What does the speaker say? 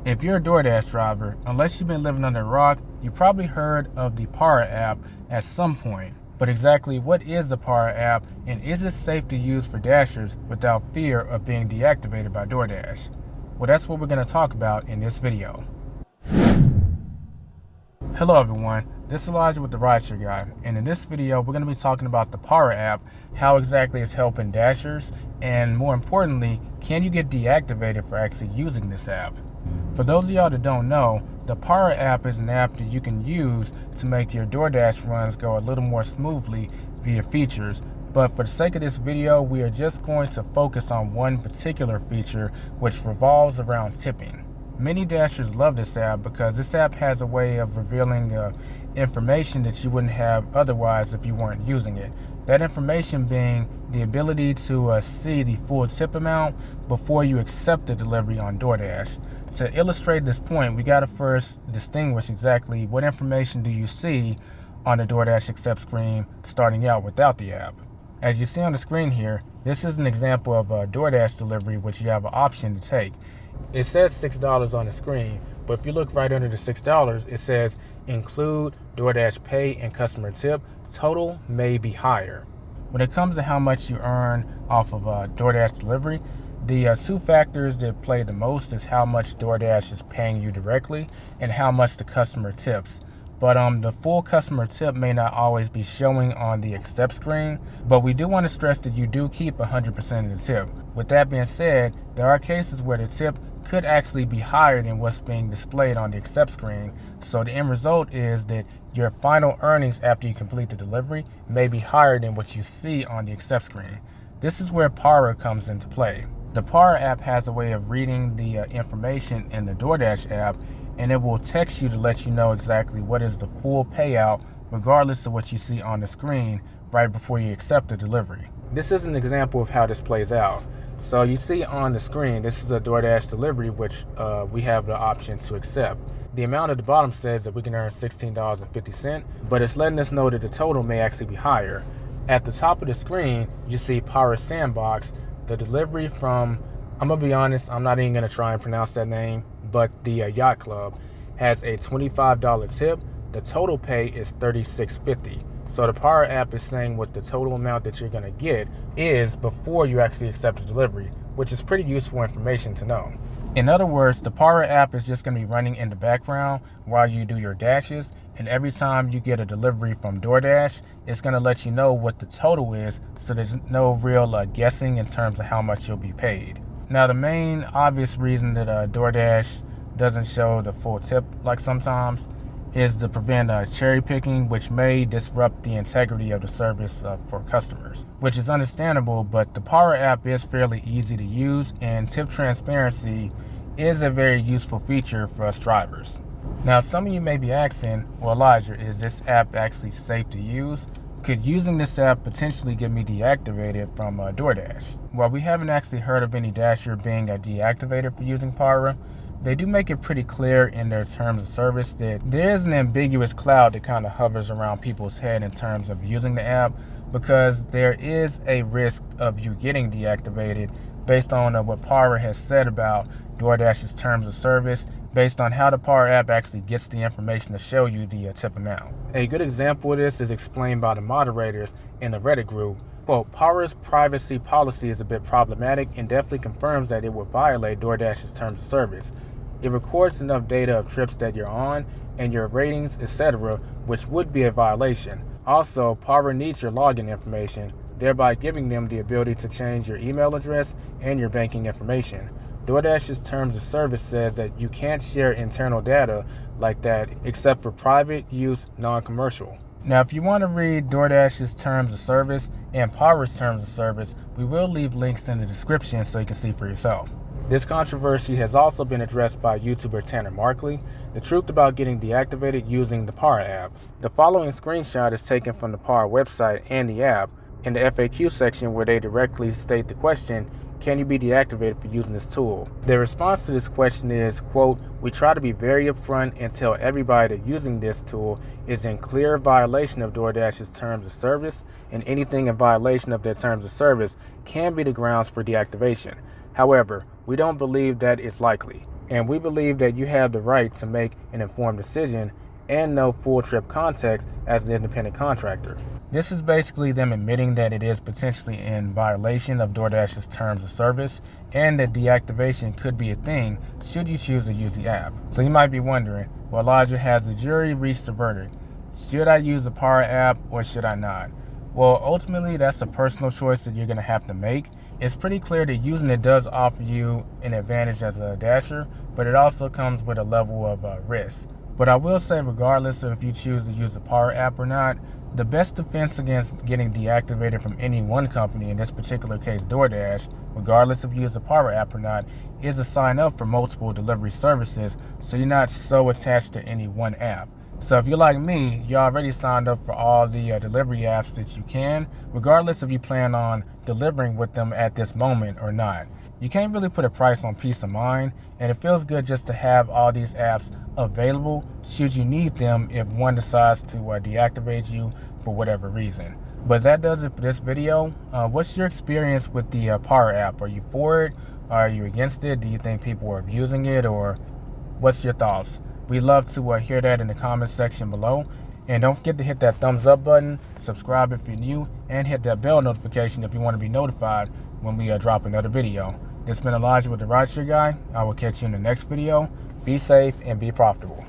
If you're a DoorDash driver, unless you've been living under a rock, you probably heard of the Para app at some point. But exactly what is the Para app, and is it safe to use for Dashers without fear of being deactivated by DoorDash? Well, that's what we're going to talk about in this video. Hello everyone, this is Elijah with the Rideshare Guy, and in this video we're going to be talking about the Para app, how exactly it's helping Dashers, and more importantly, can you get deactivated for actually using this app? For those of y'all that don't know, the Para app is an app that you can use to make your DoorDash runs go a little more smoothly via features. But for the sake of this video, we are just going to focus on one particular feature, which revolves around tipping. Many Dashers love this app because this app has a way of revealing information that you wouldn't have otherwise if you weren't using it. That information being the ability to see the full tip amount before you accept the delivery on DoorDash. To illustrate this point, we got to first distinguish exactly what information do you see on the DoorDash accept screen starting out without the app. As you see on the screen here, this is an example of a DoorDash delivery which you have an option to take. It says $6 on the screen, but if you look right under the $6, it says include DoorDash pay and customer tip. Total may be higher. When it comes to how much you earn off of a DoorDash delivery, the two factors that play the most is how much DoorDash is paying you directly and how much the customer tips. But the full customer tip may not always be showing on the accept screen, but we do want to stress that you do keep 100% of the tip. With that being said, there are cases where the tip could actually be higher than what's being displayed on the accept screen. So the end result is that your final earnings after you complete the delivery may be higher than what you see on the accept screen. This is where Para comes into play. The Para app has a way of reading the information in the DoorDash app, and it will text you to let you know exactly what is the full payout regardless of what you see on the screen right before you accept the delivery. This is an example of how this plays out. So you see on the screen, this is a DoorDash delivery which we have the option to accept. The amount at the bottom says that we can earn $16.50, but it's letting us know that the total may actually be higher. At the top of the screen, you see Para Sandbox, the delivery from, I'm gonna be honest, I'm not even gonna try and pronounce that name, but the yacht club has a $25 tip. The total pay is $36.50. So the Para app is saying what the total amount that you're gonna get is before you actually accept the delivery, which is pretty useful information to know. In other words, the Para app is just gonna be running in the background while you do your dashes, and every time you get a delivery from DoorDash, it's gonna let you know what the total is, so there's no real guessing in terms of how much you'll be paid. Now, the main obvious reason that DoorDash doesn't show the full tip like sometimes is to prevent cherry picking, which may disrupt the integrity of the service for customers, which is understandable, but the Para app is fairly easy to use, and tip transparency is a very useful feature for us drivers. Now, some of you may be asking, well, Elijah, is this app actually safe to use? Could using this app potentially get me deactivated from DoorDash? Well, we haven't actually heard of any Dasher being deactivated for using Para. They do make it pretty clear in their terms of service that there is an ambiguous cloud that kind of hovers around people's head in terms of using the app, because there is a risk of you getting deactivated based on what Para has said about DoorDash's terms of service, based on how the Para app actually gets the information to show you the tip amount. A good example of this is explained by the moderators in the Reddit group. Quote, Para's privacy policy is a bit problematic and definitely confirms that it would violate DoorDash's terms of service. It records enough data of trips that you're on and your ratings, etc., which would be a violation. Also, Para needs your login information, thereby giving them the ability to change your email address and your banking information. DoorDash's terms of service says that you can't share internal data like that except for private use, non-commercial. Now, if you want to read DoorDash's terms of service and Para's terms of service, we will leave links in the description so you can see for yourself. This controversy has also been addressed by YouTuber Tanner Markley, the truth about getting deactivated using the Para app. The following screenshot is taken from the Para website and the app in the FAQ section, where they directly state the question, can you be deactivated for using this tool? Their response to this question is, quote, we try to be very upfront and tell everybody that using this tool is in clear violation of DoorDash's terms of service, and anything in violation of their terms of service can be the grounds for deactivation. However, we don't believe that it's likely. And we believe that you have the right to make an informed decision and know full trip context as the independent contractor. This is basically them admitting that it is potentially in violation of DoorDash's terms of service and that deactivation could be a thing should you choose to use the app. So you might be wondering, well, Elijah, has the jury reached a verdict? Should I use the Power app or should I not? Well, ultimately, that's a personal choice that you're going to have to make. It's pretty clear that using it does offer you an advantage as a dasher, but it also comes with a level of risk. But I will say, regardless of if you choose to use the Power app or not, the best defense against getting deactivated from any one company, in this particular case DoorDash, regardless if you use the Power app or not, is to sign up for multiple delivery services so you're not so attached to any one app. So if you're like me, you already signed up for all the delivery apps that you can, regardless if you plan on delivering with them at this moment or not. You can't really put a price on peace of mind, and it feels good just to have all these apps available should you need them if one decides to deactivate you for whatever reason. But that does it for this video. What's your experience with the Power app? Are you for it? Are you against it? Do you think people are abusing it, or what's your thoughts? We'd love to hear that in the comment section below. And don't forget to hit that thumbs up button, subscribe if you're new, and hit that bell notification if you want to be notified when we drop another video. This has been Elijah with the Rideshare Guy. I will catch you in the next video. Be safe and be profitable.